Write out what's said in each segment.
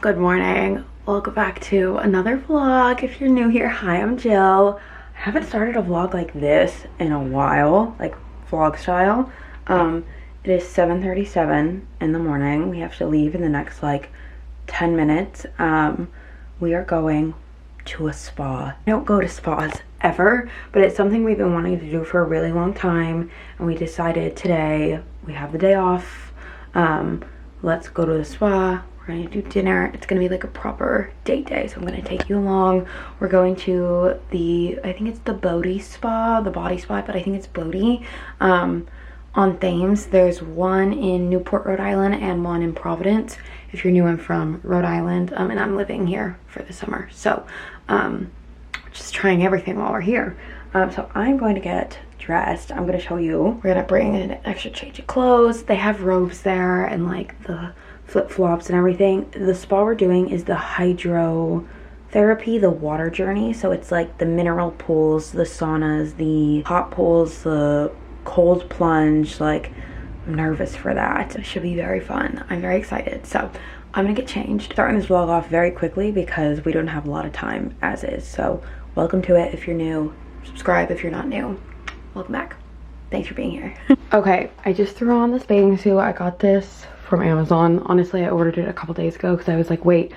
Good morning. Welcome back to another vlog. If you're new here, hi, I'm Jill. I haven't started a vlog like this in a while, like vlog style. It is 7:37 in the morning. We have to leave in the next like 10 minutes. We are going to a spa. I don't go to spas ever, but it's something we've been wanting to do for a really long time, and we decided today we have the day off. Let's go to the spa. We're gonna do dinner. It's gonna be like a proper date day, so I'm gonna take you along. We're going to I think it's the Bodhi spa, the body spa, but I think it's Bodhi on Thames. There's one in Newport, Rhode Island, and one in Providence if you're new and from Rhode Island. And I'm living here for the summer, so just trying everything while we're here. So I'm going to get dressed. I'm going to show you. We're gonna bring an extra change of clothes. They have robes there and like the flip-flops and everything. The spa we're doing is the Hydrotherapy, the water journey. So it's like the mineral pools, the saunas, the hot pools, the cold plunge. Like, I'm nervous for that. It should be very fun. I'm very excited. So I'm gonna get changed. Starting this vlog off very quickly because we don't have a lot of time as is. So welcome to it if you're new. Subscribe if you're not new. Welcome back. Thanks for being here. Okay, I just threw on this bathing suit. I got this from Amazon. Honestly, I ordered it a couple days ago because I was like, wait,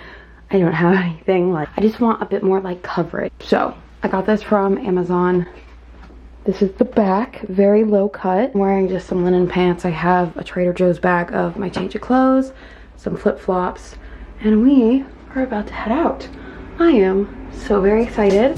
I don't have anything. Like, I just want a bit more like coverage. So I got this from Amazon. This is the back, very low cut. I'm wearing just some linen pants. I have a Trader Joe's bag of my change of clothes, some flip-flops, and we are about to head out. I am so very excited.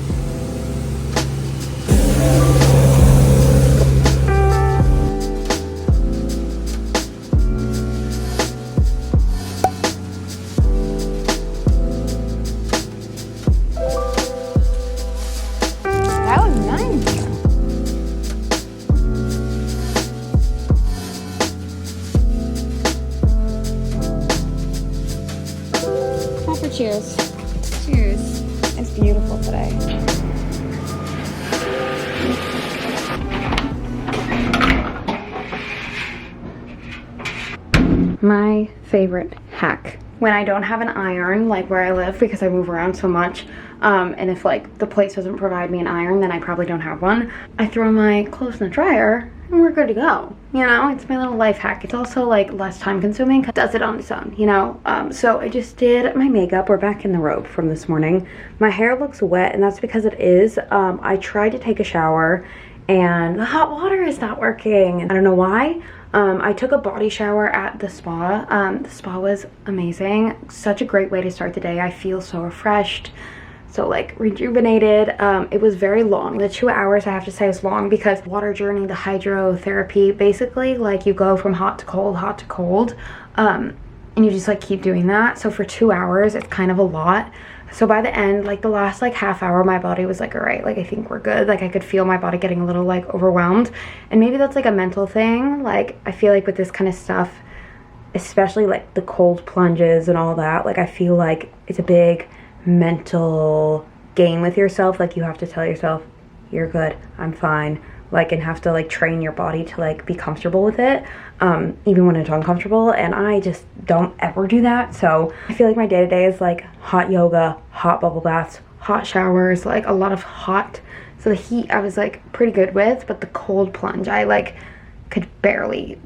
Cheers. Cheers. It's beautiful today. My favorite hack when I don't have an iron, like where I live, because I move around so much, and if like the place doesn't provide me an iron, then I probably don't have one. I throw my clothes in the dryer and we're good to go. You know, it's my little life hack. It's also like less time consuming, does it on its own, you know. So I just did my makeup. We're back in the robe from this morning. My hair looks wet, and that's because it is. I tried to take a shower and the hot water is not working. I don't know why. I took a body shower at the spa. The spa was amazing. Such a great way to start the day. I feel so refreshed, so like rejuvenated. It was very long. The 2 hours, I have to say, is long because water journey, the hydrotherapy, basically like you go from hot to cold, and you just like keep doing that. So for 2 hours, it's kind of a lot. So by the end, like the last like half hour, my body was like, all right, like I think we're good. Like I could feel my body getting a little like overwhelmed, and maybe that's like a mental thing. Like I feel like with this kind of stuff, especially like the cold plunges and all that, like I feel like it's a big mental game with yourself. Like you have to tell yourself, you're good, I'm fine. Like, and have to like train your body to like be comfortable with it, even when it's uncomfortable. And I just don't ever do that. So I feel like my day-to-day is like hot yoga, hot bubble baths, hot showers, like a lot of hot. So the heat I was like pretty good with, but the cold plunge I like I barely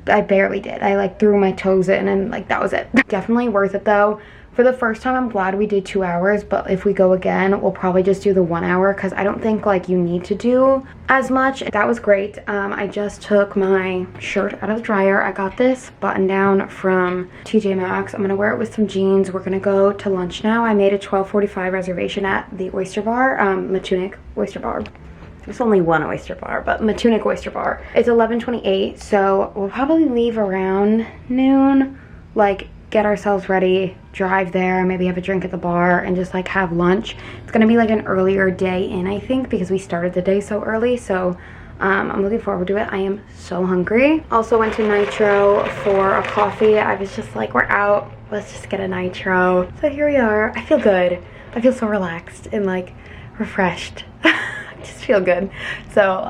did. I like threw my toes in and like that was it. Definitely worth it though. For the first time, I'm glad we did 2 hours, but if we go again, we'll probably just do the 1 hour because I don't think like you need to do as much. That was great. I just took my shirt out of the dryer. I got this button down from TJ Maxx. I'm gonna wear it with some jeans. We're gonna go to lunch now. I made a 12:45 reservation at the Oyster Bar, Matunuck Oyster Bar. There's only one oyster bar, but Matunuck Oyster Bar. It's 11:28, so we'll probably leave around noon, like get ourselves ready, drive there, maybe have a drink at the bar, and just like have lunch. It's gonna be like an earlier day in, I think, because we started the day so early. So I'm looking forward to it. I am so hungry. Also went to Nitro for a coffee. I was just like, we're out, let's just get a Nitro. So here we are. I feel good. I feel so relaxed and like refreshed. I just feel good. So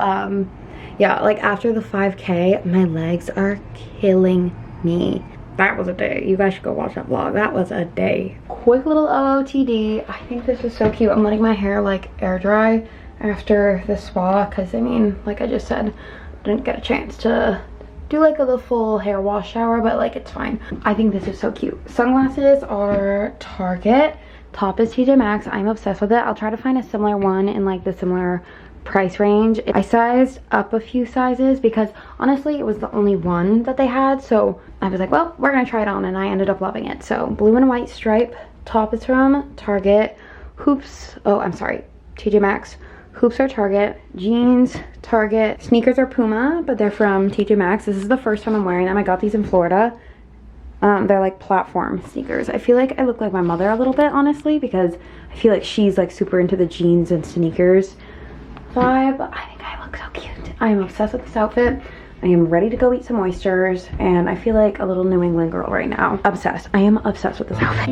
yeah, like after the 5K, my legs are killing me. That was a day. You guys should go watch that vlog. That was a day. Quick little OOTD. I think this is so cute. I'm letting my hair like air dry after the spa because I mean, like I just said, didn't get a chance to do like a full hair wash shower, but like it's fine. I think this is so cute. Sunglasses are Target. Top is TJ Maxx. I'm obsessed with it. I'll try to find a similar one in like the similar price range. I sized up a few sizes because honestly it was the only one that they had, so I was like, well, we're gonna try it on, and I ended up loving it. So blue and white stripe. Top is from Target. Hoops, oh I'm sorry, TJ Maxx. Hoops are Target. Jeans, Target. Sneakers are Puma, but they're from TJ Maxx. This is the first time I'm wearing them. I got these in Florida. They're like platform sneakers. I feel like I look like my mother a little bit, honestly, because I feel like she's like super into the jeans and sneakers vibe. I think I look so cute. I am obsessed with this outfit. I am ready to go eat some oysters, and I feel like a little New England girl right now. Obsessed. I am obsessed with this outfit.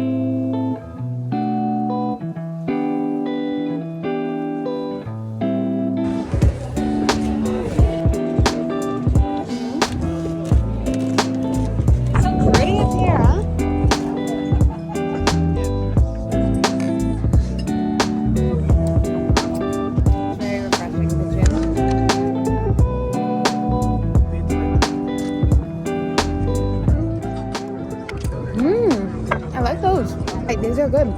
These are good.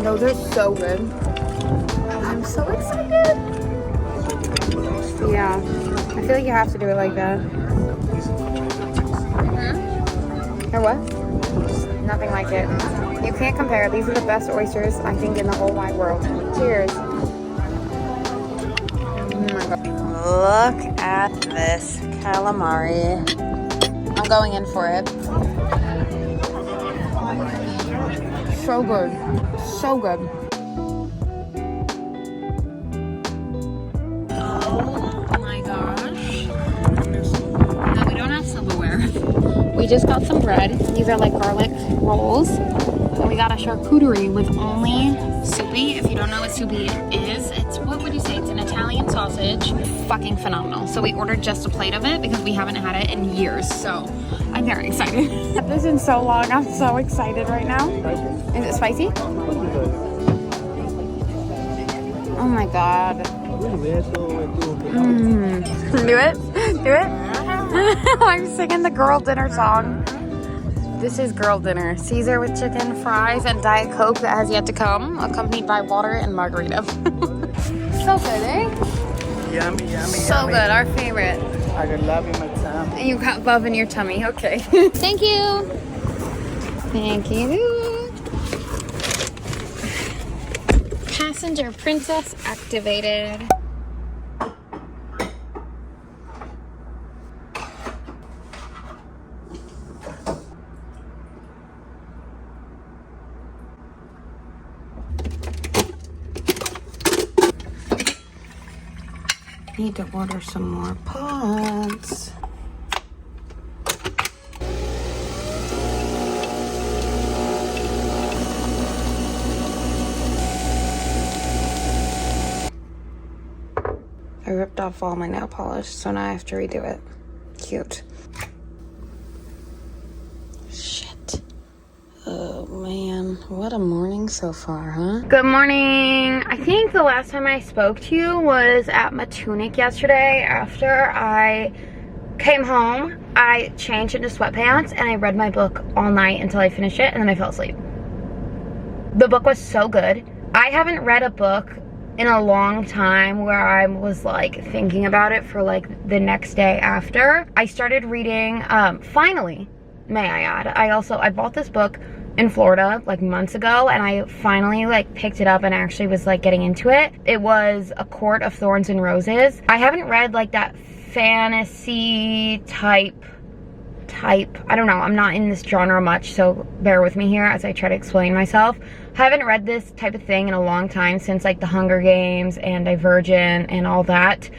Those are so good. I'm so excited. Yeah, I feel like you have to do it like that. Or what? Nothing like it. You can't compare. These are the best oysters, I think, in the whole wide world. Cheers. Oh my God. Look at this calamari. I'm going in for it. So good. So good. Oh my gosh. No, we don't have silverware. We just got some bread. These are like garlic rolls. And we got a charcuterie with only soupi. If you don't know what soupi is, it's, what would you say? It's an Italian sausage. Fucking phenomenal. So we ordered just a plate of it because we haven't had it in years. So I'm very excited. This is so long. I'm so excited right now. Is it spicy? Oh my God. Do it? Do it? I'm singing the girl dinner song. This is girl dinner. Caesar with chicken, fries, and Diet Coke that has yet to come, accompanied by water and margarita. So good, eh? Yummy, yummy, so yummy. good, our favorite. I got love in my tummy. You got love in your tummy, okay. Thank you. Thank you. Passenger princess activated. Need to order some more pods. I ripped off all my nail polish, so now I have to redo it. Cute. Shit. Oh man, what a morning so far, huh? Good morning. I think the last time I spoke to you was at Matunuck yesterday. After I came home, I changed into sweatpants and I read my book all night until I finished it, and then I fell asleep. The book was so good. I haven't read a book in a long time where I was like thinking about it for like the next day after. I started reading, finally, may I add. I bought this book in Florida like months ago, and I finally like picked it up and actually was like getting into it. It was A Court of Thorns and Roses. I haven't read like that fantasy type. I don't know, I'm not in this genre much, so bear with me here as I try to explain myself. I haven't read this type of thing in a long time, since like The Hunger Games and Divergent and all that.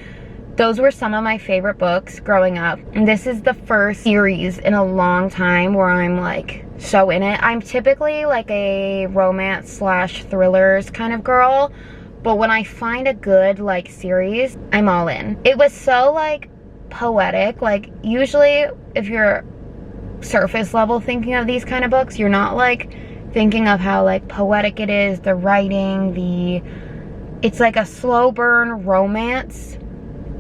Those were some of my favorite books growing up, and this is the first series in a long time where I'm like so in it. I'm typically like a romance slash thrillers kind of girl, but when I find a good like series, I'm all in. It was so like poetic. Like usually if you're surface level thinking of these kind of books, you're not like thinking of how like poetic it is, the writing, it's like a slow burn romance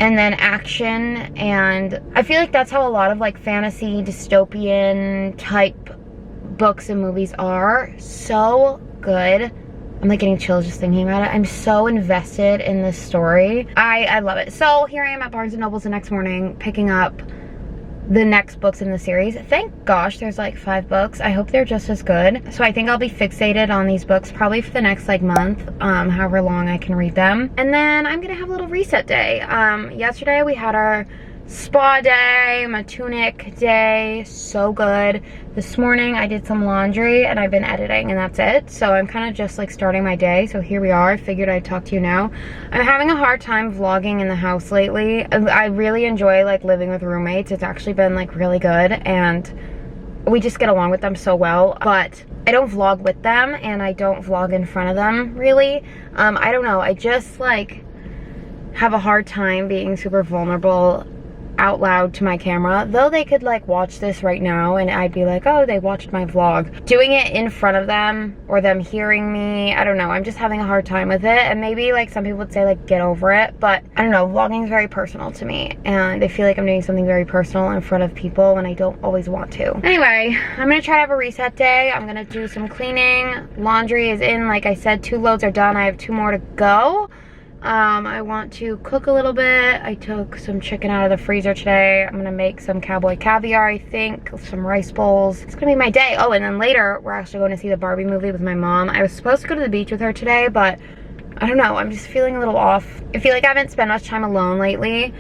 and then action, and I feel like that's how a lot of like fantasy dystopian type books and movies are. So good. I'm like getting chills just thinking about it. I'm so invested in this story. I love it. So here I am at Barnes & Noble the next morning picking up the next books in the series. Thank gosh there's like 5 books. I hope they're just as good. So I think I'll be fixated on these books probably for the next like month, however long I can read them. And then I'm gonna have a little reset day. Yesterday we had our spa day, Matunuck day, so good. This morning I did some laundry and I've been editing and that's it. So I'm kind of just like starting my day. So here we are. I figured I'd talk to you now. I'm having a hard time vlogging in the house lately. I really enjoy like living with roommates. It's actually been like really good and we just get along with them so well, but I don't vlog with them and I don't vlog in front of them really. I don't know, I just like have a hard time being super vulnerable out loud to my camera, though they could like watch this right now and I'd be like, oh, they watched my vlog. Doing it in front of them or them hearing me, I don't know, I'm just having a hard time with it. And maybe like some people would say like get over it, but I don't know, vlogging is very personal to me and I feel like I'm doing something very personal in front of people and I don't always want to. Anyway, I'm gonna try to have a reset day. I'm gonna do some cleaning. Laundry is in, like I said, 2 loads are done. I have 2 more to go. I want to cook a little bit. I took some chicken out of the freezer today. I'm gonna make some cowboy caviar, I think, some rice bowls. It's gonna be my day. Oh, and then later we're actually going to see the Barbie movie with my mom. I was supposed to go to the beach with her today, but I don't know, I'm just feeling a little off. I feel like I haven't spent much time alone lately.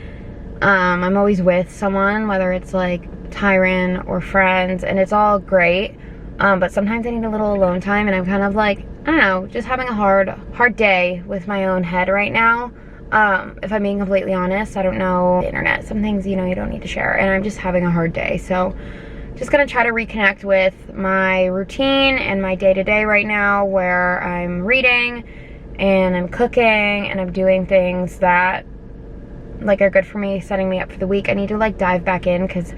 I'm always with someone, whether it's like Tyron or friends, and it's all great. But sometimes I need a little alone time and I'm kind of like, I don't know, just having a hard day with my own head right now. If I'm being completely honest, I don't know, the internet, some things, you know, you don't need to share, and I'm just having a hard day. So just gonna try to reconnect with my routine and my day-to-day right now, where I'm reading and I'm cooking and I'm doing things that like are good for me, setting me up for the week. I need to like dive back in because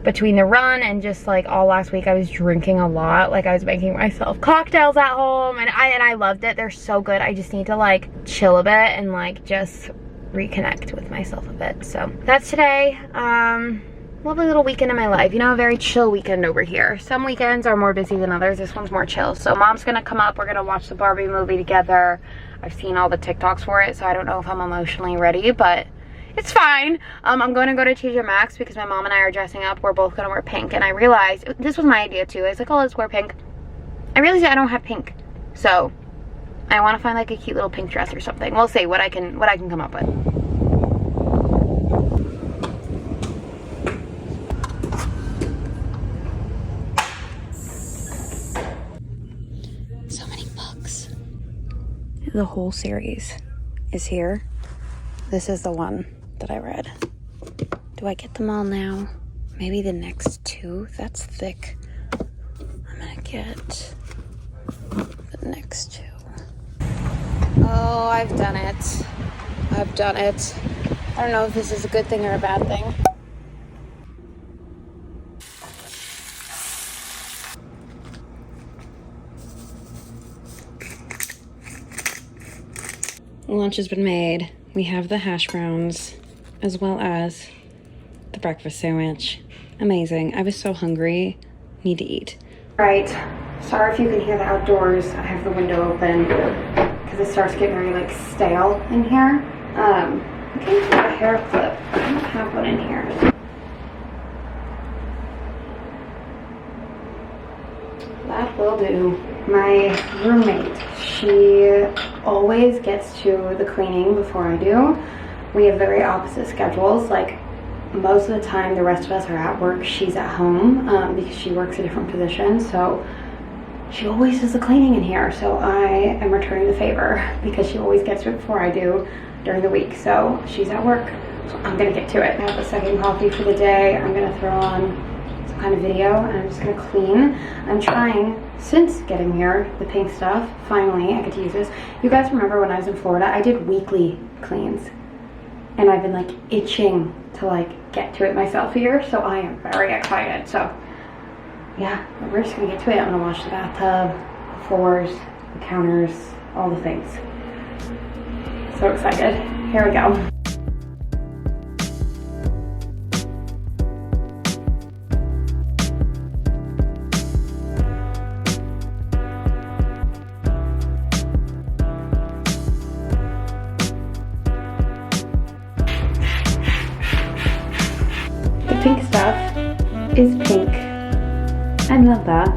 between the run and just like all last week I was drinking a lot. Like I was making myself cocktails at home and I loved it. They're so good. I just need to like chill a bit and like just reconnect with myself a bit. So that's today. Lovely little weekend in my life. You know, a very chill weekend over here. Some weekends are more busy than others. This one's more chill. So mom's gonna come up. We're gonna watch the Barbie movie together. I've seen all the TikToks for it, so I don't know if I'm emotionally ready, but it's fine. I'm going to go to TJ Maxx because my mom and I are dressing up. We're both going to wear pink, and I realized, this was my idea too. I was like, oh, let's wear pink. I realized I don't have pink, so I want to find like a cute little pink dress or something. We'll see what I can come up with. So many books. The whole series is here. This is the one that I read. Do I get them all now? Maybe the next 2? That's thick. I'm gonna get the next 2. Oh, I've done it. I've done it. I don't know if this is a good thing or a bad thing. Lunch has been made. We have the hash browns as well as the breakfast sandwich. Amazing. I was so hungry. Need to eat. Right. Sorry if you can hear the outdoors. I have the window open because it starts getting very like stale in here. I'm looking for a hair clip. I don't have one in here. That will do. My roommate, she always gets to the cleaning before I do. We have very opposite schedules. Like most of the time the rest of us are at work, she's at home because she works a different position. So she always does the cleaning in here. So I am returning the favor because she always gets to it before I do during the week. So she's at work, so I'm gonna get to it. I have a second coffee for the day. I'm gonna throw on some kind of video, and I'm just gonna clean. I'm trying, since getting here, the pink stuff, finally I get to use this. You guys remember when I was in Florida, I did weekly cleans, and I've been like itching to like get to it myself here, so I am very excited. So yeah, we're just gonna get to it. I'm gonna wash the bathtub, the floors, the counters, all the things. So excited. Here we go. The pink stuff is pink. I love that.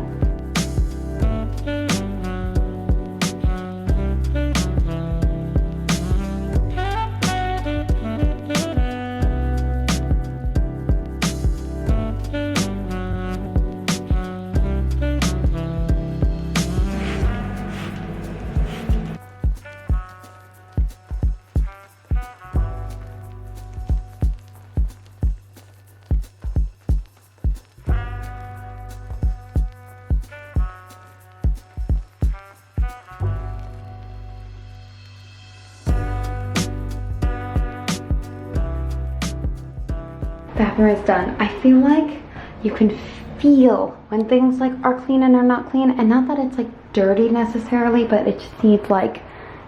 Bathroom is done. I feel like you can feel when things like are clean and are not clean, and not that it's like dirty necessarily, but it just needs like,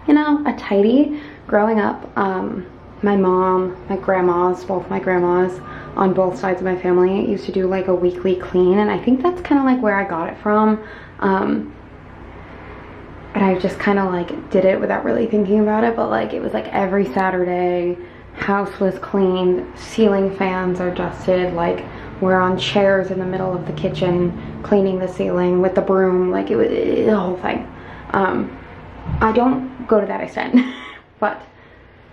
you know, a tidy. Growing up, my mom, my grandmas, both my grandmas on both sides of my family used to do like a weekly clean, and I think that's kind of like where I got it from. And I just kind of like did it without really thinking about it, but like it was like every Saturday, house was cleaned, ceiling fans are dusted, like we're on chairs in the middle of the kitchen cleaning the ceiling with the broom, like it was the whole thing. I don't go to that extent, but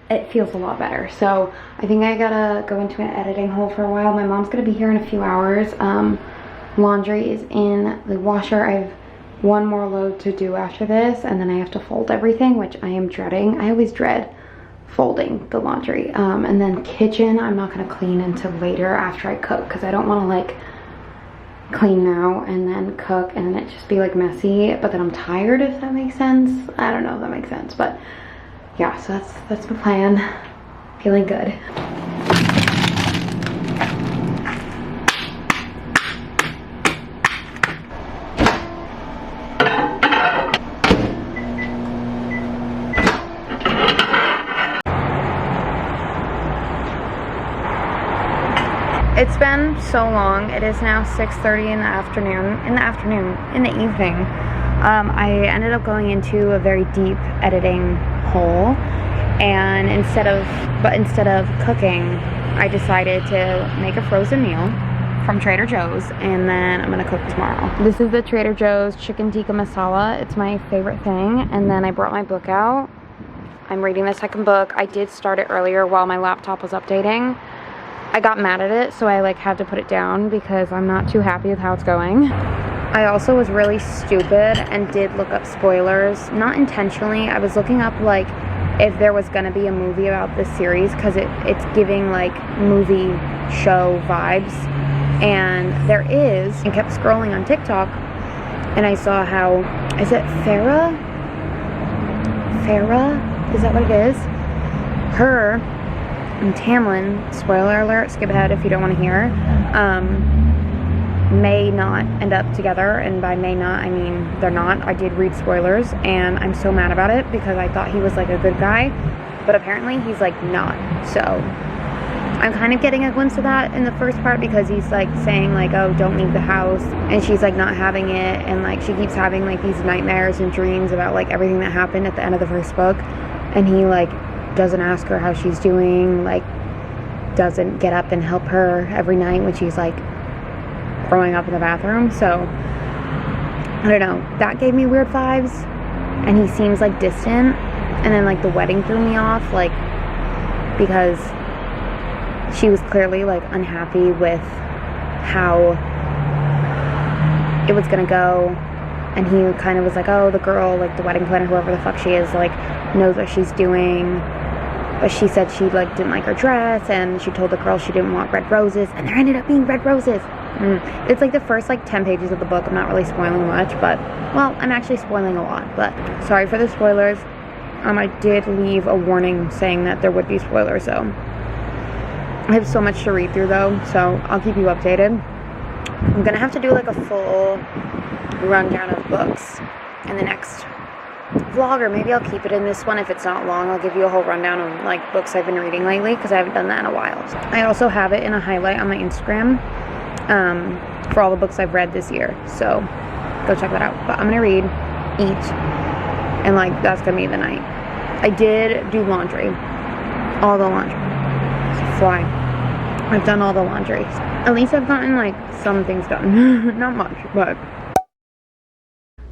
it feels a lot better. So I think I gotta go into an editing hole for a while. My mom's gonna be here in a few hours. Laundry is in the washer. I have one more load to do after this, and then I have to fold everything, which I am dreading. I always dread folding the laundry. And then kitchen, I'm not gonna clean until later after I cook, because I don't want to like clean now and then cook and then it just be like messy, but then I'm tired, if that makes sense. I don't know if that makes sense, but yeah, so that's my plan. Feeling good. It's been so long. It is now 6:30 in the evening. I ended up going into a very deep editing hole, and instead of cooking, I decided to make a frozen meal from Trader Joe's, and then I'm gonna cook tomorrow. This is the Trader Joe's chicken tikka masala. It's my favorite thing. And then I brought my book out. I'm reading the second book. I did start it earlier while my laptop was updating. I got mad at it, so I like had to put it down because I'm not too happy with how it's going. I also was really stupid and did look up spoilers, not intentionally. I was looking up like if there was gonna be a movie about this series, because it's giving like movie show vibes, and there is. And kept scrolling on TikTok, and I saw how, is it Farrah? Is that what it is? Her and Tamlin, spoiler alert, skip ahead if you don't want to hear, may not end up together, and by may not, I mean they're not. I did read spoilers, and I'm so mad about it because I thought he was like a good guy, but apparently he's like not. So I'm kind of getting a glimpse of that in the first part, because he's like saying like, oh, don't leave the house, and she's like not having it, and like she keeps having like these nightmares and dreams about like everything that happened at the end of the first book, and he like doesn't ask her how she's doing, like doesn't get up and help her every night when she's like throwing up in the bathroom. So I don't know, that gave me weird vibes, and he seems like distant. And then like the wedding threw me off, like because she was clearly like unhappy with how it was gonna go, and he kind of was like, oh, the girl, like the wedding planner, whoever the fuck she is, like knows what she's doing. But she said she like didn't like her dress, and she told the girl she didn't want red roses, and there ended up being red roses. It's like the first like 10 pages of the book. I'm not really spoiling much, but, well, I'm actually spoiling a lot, but sorry for the spoilers. I did leave a warning saying that there would be spoilers, though. I have so much to read through, though, so I'll keep you updated. I'm gonna have to do like a full rundown of books in the next vlog, or maybe I'll keep it in this one if it's not long. I'll give you a whole rundown of like books I've been reading lately, because I haven't done that in a while. I also have it in a highlight on my Instagram for all the books I've read this year, so go check that out. But I'm gonna read, eat, and like that's gonna be the night. I did do laundry, all the laundry. It's a fly. I've done all the laundry. At least I've gotten like some things done. Not much, but.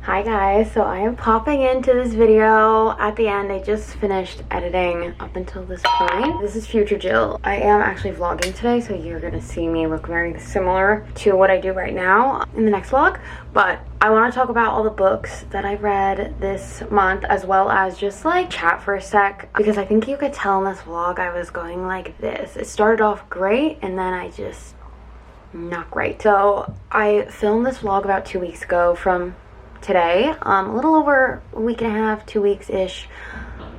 Hi guys, so I am popping into this video at the end. I just finished editing up until this point. This is future Jill. I am actually vlogging today, so you're gonna see me look very similar to what I do right now in the next vlog. But I want to talk about all the books that I read this month, as well as just like chat for a sec, because I think you could tell in this vlog I was going like this. It started off great and then I just not great. So I filmed this vlog about 2 weeks ago from today, a little over a week and a half, 2 weeks-ish.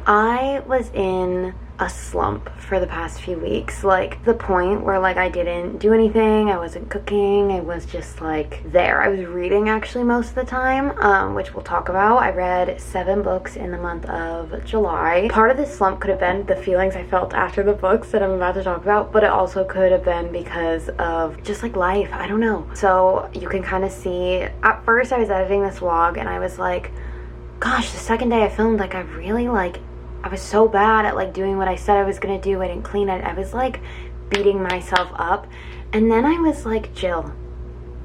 I was in a slump for the past few weeks, like the point where like I didn't do anything, I wasn't cooking, I was just like there. I was reading actually most of the time, which we'll talk about. I read 7 books in the month of July. Part of this slump could have been the feelings I felt after the books that I'm about to talk about, but it also could have been because of just like life, I don't know. So you can kind of see, at first I was editing this vlog and I was like, gosh, the second day I filmed, like I was so bad at like doing what I said I was gonna do. I didn't clean it. I was like beating myself up. And then I was like, Jill,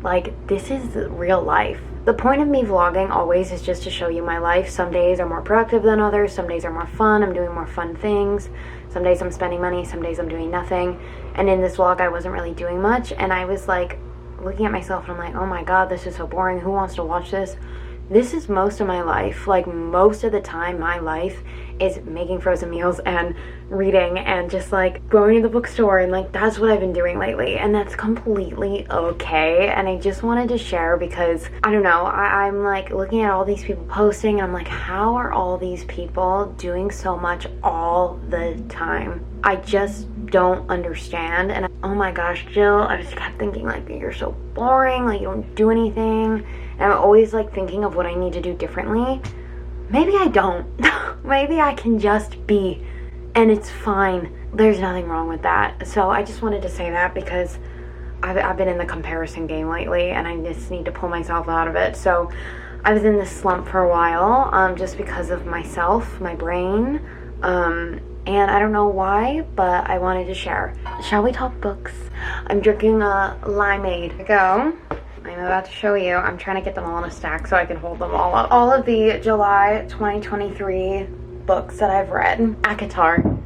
like this is real life. The point of me vlogging always is just to show you my life. Some days are more productive than others. Some days are more fun. I'm doing more fun things. Some days I'm spending money. Some days I'm doing nothing. And in this vlog, I wasn't really doing much. And I was like looking at myself and I'm like, oh my God, this is so boring. Who wants to watch this? This is most of my life. Like most of the time, my life is making frozen meals and reading and just like going to the bookstore, and like that's what I've been doing lately, and that's completely okay. And I just wanted to share because I don't know, I'm like looking at all these people posting and I'm like, how are all these people doing so much all the time? I just don't understand. And oh my gosh, Jill, I just kept thinking like, you're so boring, like you don't do anything. And I'm always like thinking of what I need to do differently. Maybe I don't. Maybe I can just be, and it's fine. There's nothing wrong with that. So I just wanted to say that because I've been in the comparison game lately and I just need to pull myself out of it. So I was in this slump for a while, just because of myself, my brain, and I don't know why, but I wanted to share. Shall we talk books? I'm drinking a limeade. Here we go. I'm about to show you. I'm trying to get them all in a stack so I can hold them all up. All of the July 2023 books that I've read. Acotar.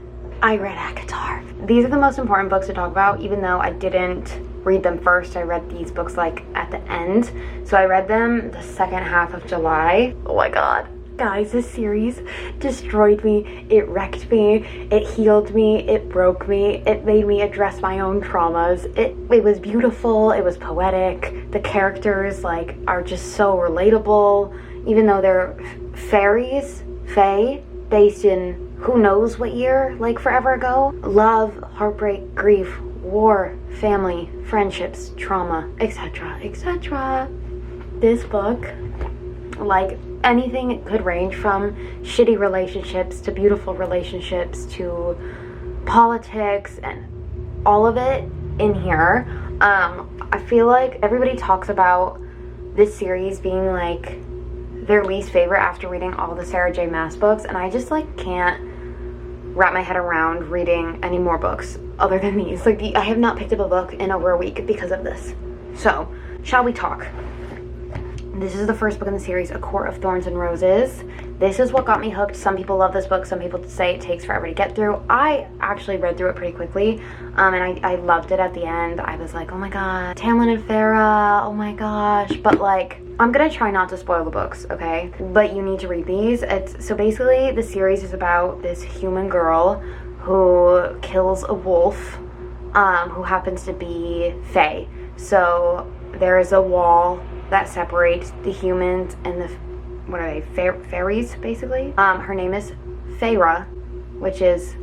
I read Acotar. These are the most important books to talk about, even though I didn't read them first. I read these books like at the end. So I read them the second half of July. Oh my God. Guys, this series destroyed me. It wrecked me. It healed me. It broke me. It made me address my own traumas. It was beautiful. It was poetic. The characters like are just so relatable, even though they're fairies, fae, based in who knows what year, like forever ago. Love, heartbreak, grief, war, family, friendships, trauma, etc., etc. This book, like anything, it could range from shitty relationships to beautiful relationships to politics and all of it in here. I feel like everybody talks about this series being like their least favorite after reading all the Sarah J Maas books, and I just like can't wrap my head around reading any more books other than these. Like I have not picked up a book in over a week because of this. So shall we talk? This is the first book in the series, A Court of Thorns and Roses. This is what got me hooked. Some people love this book. Some people say it takes forever to get through. I actually read through it pretty quickly, and I loved it at the end. I was like, oh my God, Tamlin and Farah, oh my gosh. But like, I'm gonna try not to spoil the books, okay? But you need to read these. So basically, the series is about this human girl who kills a wolf, who happens to be fae. So there is a wall that separates the humans and the, what are they, fairies, basically. Her name is Feyre, which is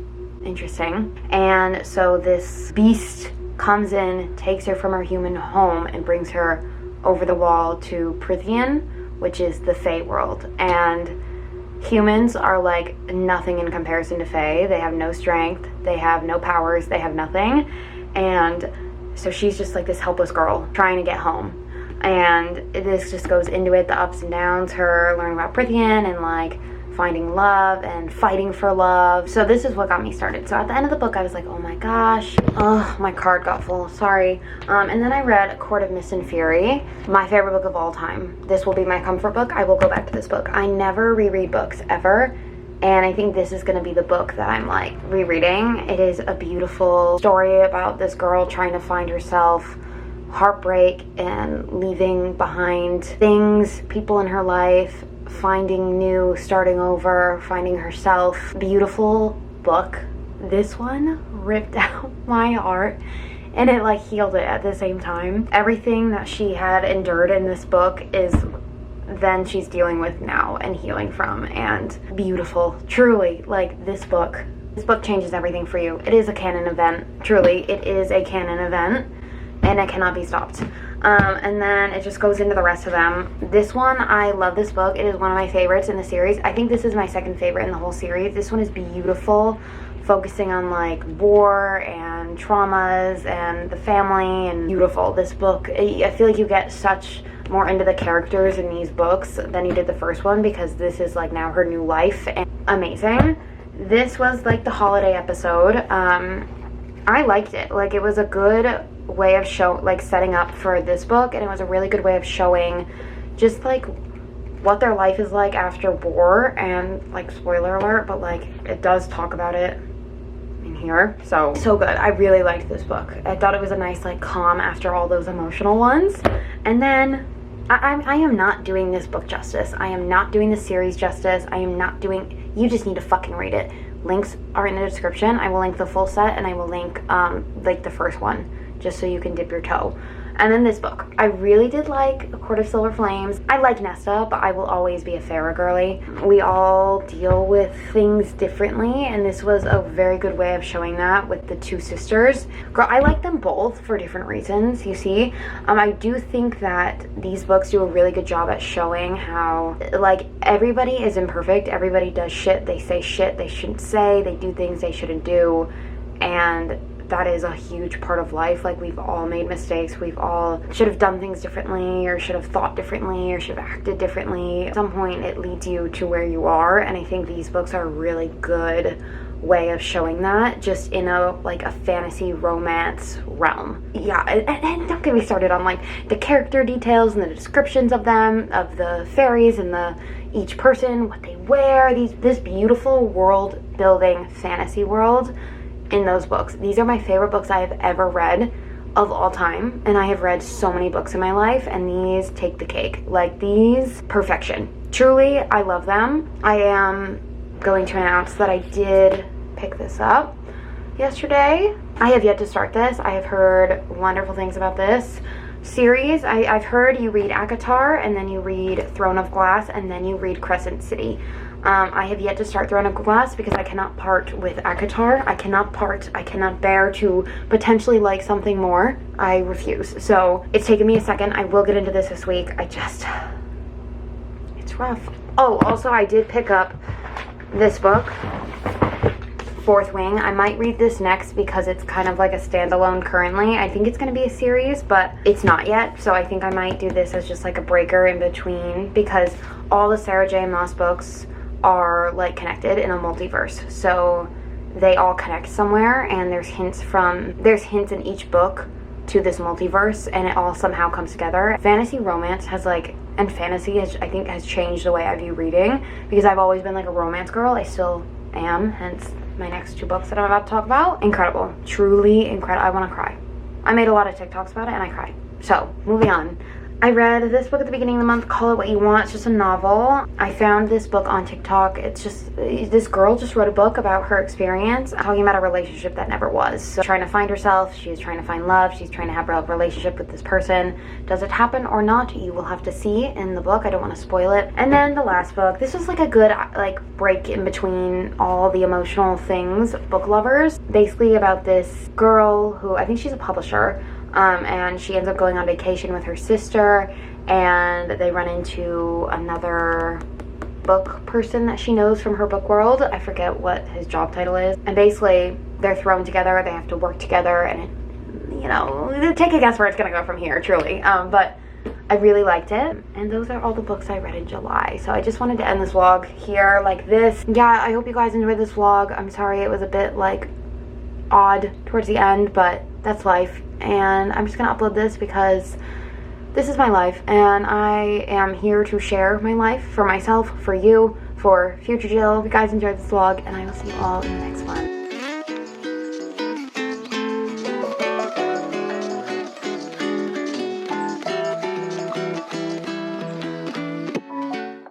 interesting. And so this beast comes in, takes her from her human home, and brings her over the wall to Prythian, which is the Fae world. And humans are like nothing in comparison to Fae. They have no strength, they have no powers, they have nothing. And so she's just like this helpless girl trying to get home. And this just goes into it, the ups and downs, her learning about Prythian and like finding love and fighting for love. So this is what got me started. So at the end of the book I was like, oh my gosh, oh, my card got full, sorry. And then I read Court of Mist and Fury, my favorite book of all time. This will be my comfort book. I will go back to this book. I never reread books ever, and I think this is going to be the book that I'm like rereading. It is a beautiful story about this girl trying to find herself, heartbreak and leaving behind things, people in her life, finding new, starting over, finding herself. Beautiful book. This one ripped out my heart, and it like healed it at the same time. Everything that she had endured in this book is then she's dealing with now and healing from, and beautiful. Truly, like this book changes everything for you. It is a canon event. Truly, it is a canon event, and it cannot be stopped. And then it just goes into the rest of them. This one, I love this book. It is one of my favorites in the series. I think this is my second favorite in the whole series. This one is beautiful, focusing on like war and traumas and the family, and beautiful. This book, I feel like you get such more into the characters in these books than you did the first one, because this is like now her new life, and amazing. This was like the holiday episode. I liked it. Like, it was a good way of setting up for this book, and it was a really good way of showing just like what their life is like after war, and like spoiler alert, but like it does talk about it in here. So good. I really liked this book. I thought it was a nice like calm after all those emotional ones. And then I am not doing this book justice. I am not doing the series justice. I am not doing, you just need to fucking read it. Links are in the description. I will link the full set, and I will link like the first one, just so you can dip your toe. And then this book, I really did like A Court of Silver Flames. I like Nesta, but I will always be a Feyre girly. We all deal with things differently, and this was a very good way of showing that with the two sisters. Girl, I like them both for different reasons, you see. I do think that these books do a really good job at showing how, like, everybody is imperfect. Everybody does shit. They say shit they shouldn't say. They do things they shouldn't do. And that is a huge part of life. Like, we've all made mistakes. We've all should have done things differently, or should have thought differently, or should have acted differently. At some point it leads you to where you are, and I think these books are a really good way of showing that, just in a like a fantasy romance realm. Yeah, and don't get me started on like the character details and the descriptions of them, of the fairies and each person, what they wear, this beautiful world building fantasy world in those books. These are my favorite books I have ever read of all time, and I have read so many books in my life, and these take the cake. Like, these, perfection. Truly, I love them. I am going to announce that I did pick this up yesterday. I have yet to start this. I have heard wonderful things about this series. I've heard you read Acotar, and then you read Throne of Glass, and then you read Crescent City. I have yet to start Throne of Glass because I cannot part with Acotar. I cannot bear to potentially like something more. I refuse. So it's taken me a second. I will get into this week. It's rough. Oh, also I did pick up this book, Fourth Wing. I might read this next because it's kind of like a standalone currently. I think it's going to be a series, but it's not yet. So I think I might do this as just like a breaker in between, because all the Sarah J. Maas books are like connected in a multiverse, so they all connect somewhere, and there's hints in each book to this multiverse, and it all somehow comes together. Fantasy romance has and fantasy I think has changed the way I view reading, because I've always been like a romance girl. I still am, hence my next two books that I'm about to talk about. Incredible, truly incredible. I want to cry. I made a lot of TikToks about it and I cried. So moving on. I read this book at the beginning of the month, Call It What You Want. It's just a novel. I found this book on TikTok. It's just, this girl just wrote a book about her experience, talking about a relationship that never was. So trying to find herself, she's trying to find love, she's trying to have a relationship with this person. Does it happen or not? You will have to see in the book. I don't want to spoil it. And then the last book, this was like a good break in between all the emotional things, book lovers. Basically about this girl who, I think she's a publisher, and she ends up going on vacation with her sister, and they run into another book person that she knows from her book world. I forget what his job title is. And basically, they're thrown together, they have to work together, and it, you know, take a guess where it's gonna go from here, truly. But I really liked it. And those are all the books I read in July. So I just wanted to end this vlog here like this. Yeah, I hope you guys enjoyed this vlog. I'm sorry it was a bit like odd towards the end, but that's life. And I'm just gonna upload this because this is my life, and I am here to share my life for myself, for you, for future Jill. If you guys enjoyed this vlog, and I will see you all in the next one.